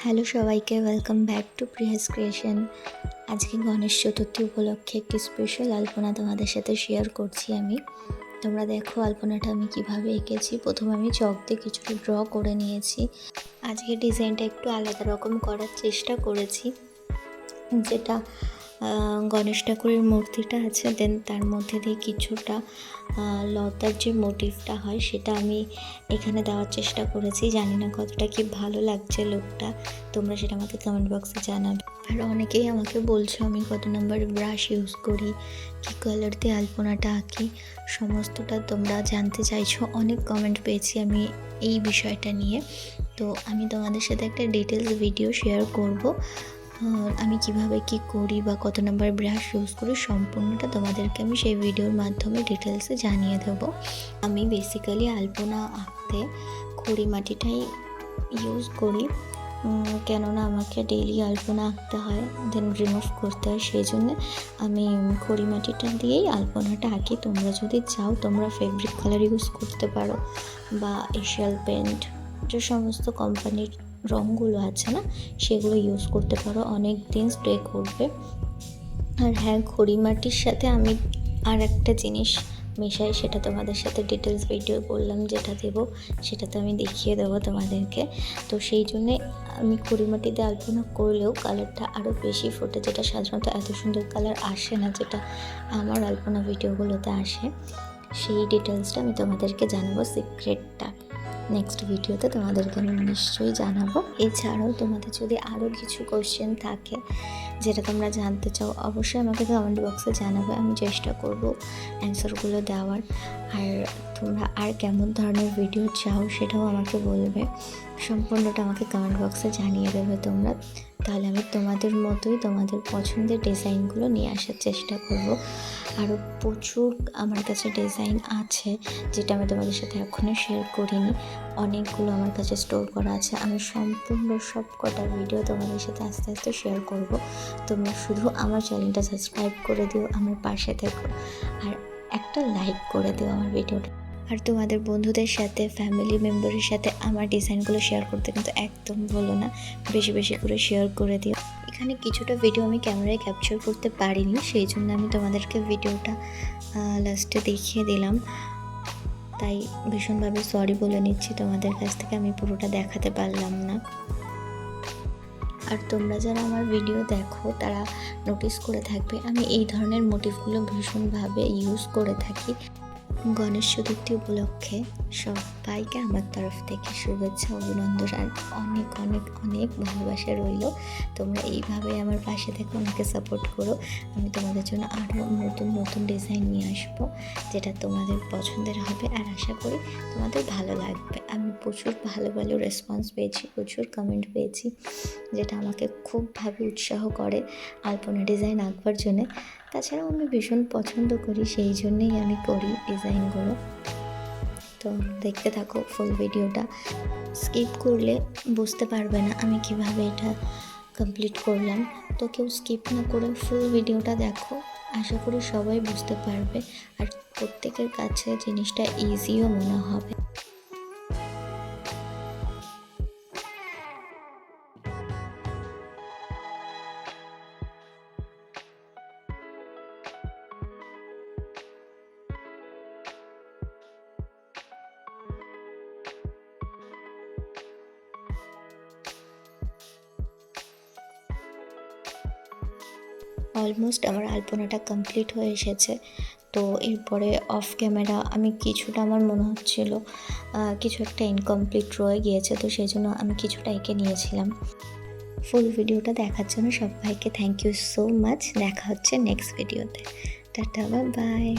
Hello সবাইকে, welcome back to Prius creation. আজকে গণেশ চতুর্থী উপলক্ষে একটি স্পেশাল আলপনা তোমাদের সাথে শেয়ার করছি আমি। তোমরা দেখো আলপনাটা আমি কিভাবে এঁকেছি। প্রথমে আমি চক দিয়ে কিছুটা ড্র করে নিয়েছি। আজকে ডিজাইনটা একটু আলাদা রকম করার চেষ্টা করেছি, যেটা গণেশ ঠাকুরের মূর্তিটা আছে, দেন তার মধ্যে দিয়ে কিছুটা লতার যে মোটিভটা হয় সেটা আমি এখানে দেওয়ার চেষ্টা করেছি। জানি না কতটা কি ভালো লাগছে লুকটা, তোমরা সেটা আমাকে কমেন্ট বক্সে জানাবে। আর অনেকেই আমাকে বলছো আমি কত নাম্বার ব্রাশ ইউজ করি, কী কালার দিয়ে আলপনাটা আঁকি, সমস্তটা তোমরা জানতে চাইছো। অনেক কমেন্ট পেয়েছি আমি এই বিষয়টা নিয়ে। তো আমি তোমাদের সাথে একটা ডিটেলস ভিডিও শেয়ার করব। আমি কিভাবে কি করি বা কত নাম্বার ব্রাশ ইউজ করি সম্পূর্ণটা তোমাদেরকে আমি সেই ভিডিওর মাধ্যমে ডিটেলসে জানিয়ে দেবো। আমি বেসিক্যালি আলপনা আঁকতে খড়ি মাটিটাই ইউজ করি, কেননা আমাকে ডেইলি আলপনা আঁকতে হয়, দেন রিমুভ করতে হয়, সেই জন্য আমি খড়ি মাটিটা দিয়েই আলপনাটা আঁকি। তোমরা যদি চাও তোমরা ফেব্রিক কালার ইউজ করতে পারো বা এশিয়াল পেন্ট, যে সমস্ত কোম্পানির রঙগুলো আছে না, সেগুলো ইউজ করতে পারো, অনেক দিন স্টে করবে। আর হ্যাঁ, খড়ি মাটির সাথে আমি আর একটা জিনিস মেশাই, সেটা তোমাদের সাথে ডিটেলস ভিডিও বললাম, যেটা দেবো সেটা তো আমি দেখিয়ে দেবো তোমাদেরকে। তো সেই জন্যে আমি খড়ি মাটিতে আলপনা করলেও কালারটা আরও বেশি ফোটে, যেটা সাধারণত এত সুন্দর কালার আসে না, যেটা আমার আলপনা ভিডিওগুলোতে আসে। সেই ডিটেলসটা আমি তোমাদেরকে জানাবো, সিক্রেটটা নেক্সট ভিডিওতে তোমাদেরকে আমি নিশ্চয়ই জানাবো। এছাড়াও তোমাদের যদি আরও কিছু কোশ্চেন থাকে যেটা তোমরা জানতে চাও, অবশ্যই আমাকে কমেন্ট বক্সে জানাবে, আমি চেষ্টা করব অ্যান্সারগুলো দেওয়ার। আর তোমরা আর কেমন ধরনের ভিডিও চাও সেটাও আমাকে বলবে, সম্পূর্ণটা আমাকে কমেন্ট বক্সে জানিয়ে দেবে তোমরা। তাহলে আমি তোমাদের মতোই তোমাদের পছন্দের ডিজাইনগুলো নিয়ে আসার চেষ্টা করব। আরও প্রচুর আমার কাছে ডিজাইন আছে, যেটা আমি তোমাদের সাথে এখনও শেয়ার করিনি। অনেকগুলো আমার কাছে স্টোর করা আছে। আমি সম্পূর্ণ সব কটা ভিডিও তোমাদের সাথে আস্তে আস্তে শেয়ার করব। তোমরা শুধু আমার চ্যানেলটা সাবস্ক্রাইব করে দিও, আমার পাশে থেকো, আর একটা লাইক করে দিও আমার ভিডিওটা। আর তোমাদের বন্ধুদের সাথে, ফ্যামিলি মেম্বারের সাথে আমার ডিজাইনগুলো শেয়ার করতে কিন্তু একদম ভুলো না, বেশি বেশি করে শেয়ার করে দিও। এখানে কিছুটা ভিডিও আমি ক্যামেরায় ক্যাপচার করতে পারিনি, সেই জন্য আমি তোমাদেরকে ভিডিওটা লাস্টে দেখিয়ে দিলাম, তাই ভীষণভাবে সরি বলে নিচ্ছি তোমাদের কাছ থেকে, আমি পুরোটা দেখাতে পারলাম না। আর তোমরা যারা আমার ভিডিও দেখো তারা নোটিস করে থাকবে আমি এই ধরনের মোটিভগুলো ভীষণভাবে ইউজ করে থাকি। গণেশ চতুর্থী উপলক্ষে সবাইকে আমার তরফ থেকে শুভেচ্ছা, অভিনন্দন আর অনেক অনেক অনেক ভালোবাসা রইল। তোমরা এইভাবে আমার পাশে থেকে আমাকে সাপোর্ট করো। আমি তোমাদের জন্য আরও নতুন নতুন ডিজাইন নিয়ে আসবো, যেটা তোমাদের পছন্দের হবে, আর আশা করি তোমাদের ভালো লাগবে। আমি প্রচুর ভালো ভালো রেসপন্স পেয়েছি, প্রচুর কমেন্ট পেয়েছি, যেটা আমাকে খুবভাবে উৎসাহ করে আলপনা ডিজাইন আঁকবার জন্যে। তাছাড়াও আমি ভীষণ পছন্দ করি, সেই জন্যেই আমি করি ডিজাইনগুলো। তো দেখতে থাকো ফুল ভিডিওটা, স্কিপ করলে বুঝতে পারবে না আমি কিভাবে এটা কমপ্লিট করলাম। তো কেউ স্কিপ না করে ফুল ভিডিওটা দেখো, আশা করি সবাই বুঝতে পারবে, আর প্রত্যেকের কাছে জিনিসটা ইজিও মনে হবে। অলমোস্ট আমার আলপনাটা কমপ্লিট হয়ে এসেছে। তো এরপরে অফ ক্যামেরা আমি কিছুটা, আমার মনে হচ্ছিল কিছু একটা ইনকমপ্লিট রয়ে গিয়েছে, তো সেই জন্য আমি কিছুটা এঁকে নিয়েছিলাম। ফুল ভিডিওটা দেখার জন্য সবাইকে থ্যাংক ইউ সো মাচ। দেখা হচ্ছে নেক্সট ভিডিওতে। Tata, bye bye.